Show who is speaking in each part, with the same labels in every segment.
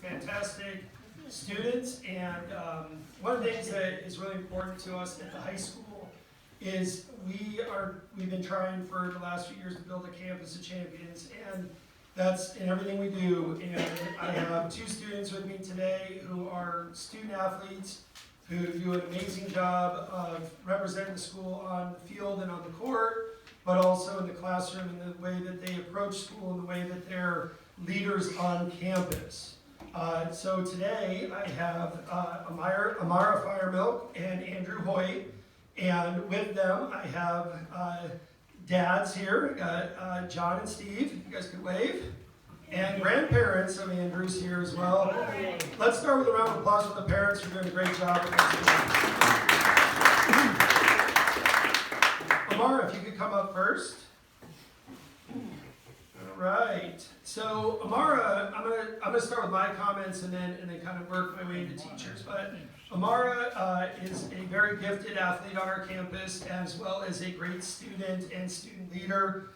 Speaker 1: fantastic students, and one of the things that is really important to us at the high school is we've been trying for the last few years to build a campus of champions, and that's in everything we do. And I have two students with me today who are student athletes who do an amazing job of representing the school on the field and on the court, but also in the classroom and the way that they approach school and the way that they're leaders on campus. So today I have Amara Firemilk and Andrew Hoyt, and with them I have dads here, John and Steve, you guys could wave, and grandparents of Andrew's here as well. Let's start with a round of applause for the parents who are doing a great job. Amara, if you could come up first. All right. So Amara, I'm gonna start with my comments and then kind of work my way into teachers. But Amara is a very gifted athlete on our campus, as well as a great student and student leader.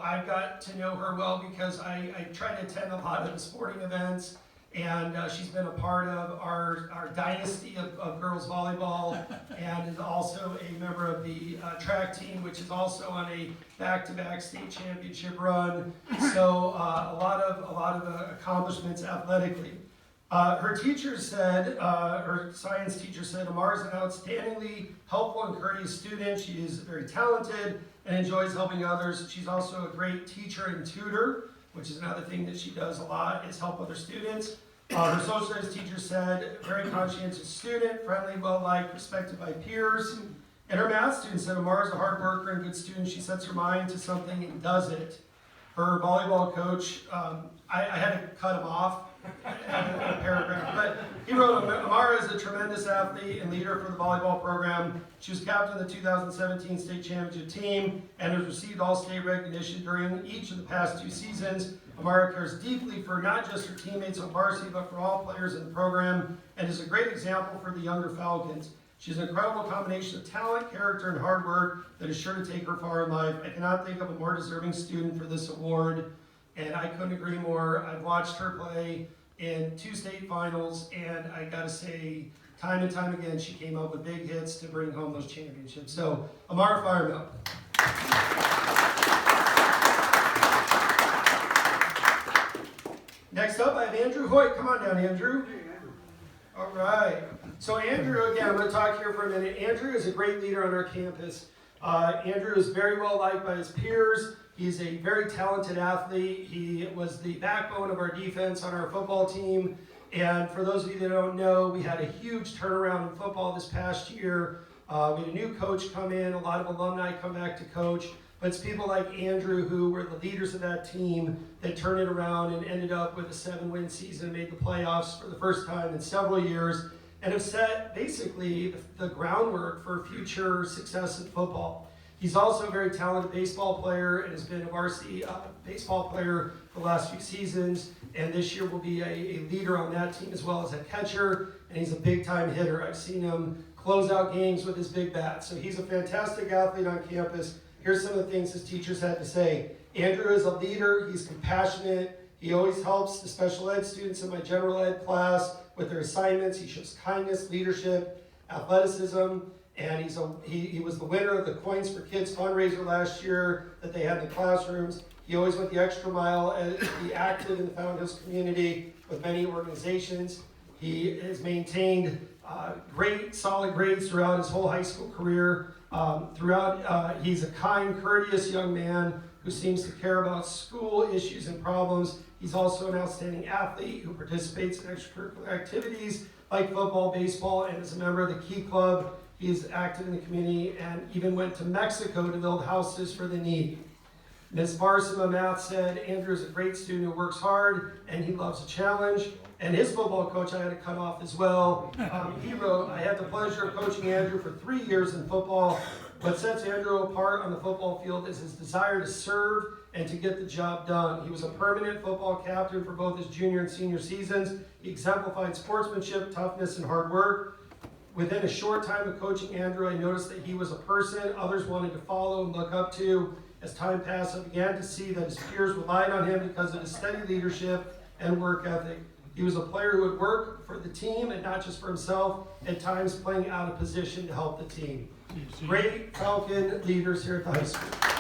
Speaker 1: I've got to know her well because I try to attend a lot of the sporting events, and she's been a part of our dynasty of girls volleyball, and is also a member of the track team, which is also on a back-to-back state championship run. So a lot of accomplishments athletically. Her teacher said, her science teacher said, Amara's an outstandingly helpful and courteous student. She is very talented and enjoys helping others. She's also a great teacher and tutor, which is another thing that she does a lot, is help other students. Her social studies teacher said, very conscientious student, friendly, well-liked, respected by peers. And her math student said, Amara's a hard worker and good student. She sets her mind to something and does it. Her volleyball coach, I had to cut him off in a paragraph, but he wrote, Amara is a tremendous athlete and leader for the volleyball program. She was captain of the 2017 state championship team and has received all state recognition during each of the past 2 seasons. Amara cares deeply for not just her teammates on varsity, but for all players in the program, and is a great example for the younger Falcons. She's an incredible combination of talent, character, and hard work that is sure to take her far in life. I cannot think of a more deserving student for this award, and I couldn't agree more. I've watched her play in 2 state finals, and I gotta say, time and time again, she came up with big hits to bring home those championships. So, Amara Firemilk. Next up, I have Andrew Hoyt. Come on down, Andrew. All right. So Andrew, again, I'm going to talk here for a minute. Andrew is a great leader on our campus. Andrew is very well liked by his peers. He's a very talented athlete. He was the backbone of our defense on our football team. And for those of you that don't know, we had a huge turnaround in football this past year. We had a new coach come in, a lot of alumni come back to coach. But it's people like Andrew who were the leaders of that team that turned it around and ended up with a 7-win season and made the playoffs for the first time in several years, and have set basically the groundwork for future success in football. He's also a very talented baseball player and has been a varsity baseball player for the last few seasons, and this year will be a leader on that team as well as a catcher, and he's a big-time hitter. I've seen him close out games with his big bat, so he's a fantastic athlete on campus. Here's some of the things his teachers had to say. Andrew is a leader, he's compassionate, he always helps the special ed students in my general ed class with their assignments. He shows kindness, leadership, athleticism, and he was the winner of the Coins for Kids fundraiser last year that they had in the classrooms. He always went the extra mile to be active in the Fountain Hills community with many organizations. He has maintained great, solid grades throughout his whole high school career. He's a kind, courteous young man who seems to care about school issues and problems. He's also an outstanding athlete who participates in extracurricular activities like football, baseball, and is a member of the Key Club. He is active in the community and even went to Mexico to build houses for the needy. Ms. Barsima Math said, Andrew is a great student who works hard and he loves a challenge. And his football coach I had to cut off as well. He wrote, I had the pleasure of coaching Andrew for 3 years in football. What sets Andrew apart on the football field is his desire to serve and to get the job done. He was a permanent football captain for both his junior and senior seasons. He exemplified sportsmanship, toughness, and hard work. Within a short time of coaching Andrew, I noticed that he was a person others wanted to follow and look up to. As time passed, I began to see that his peers relied on him because of his steady leadership and work ethic. He was a player who would work for the team and not just for himself, at times playing out of position to help the team. Great Falcon leaders here at the high school.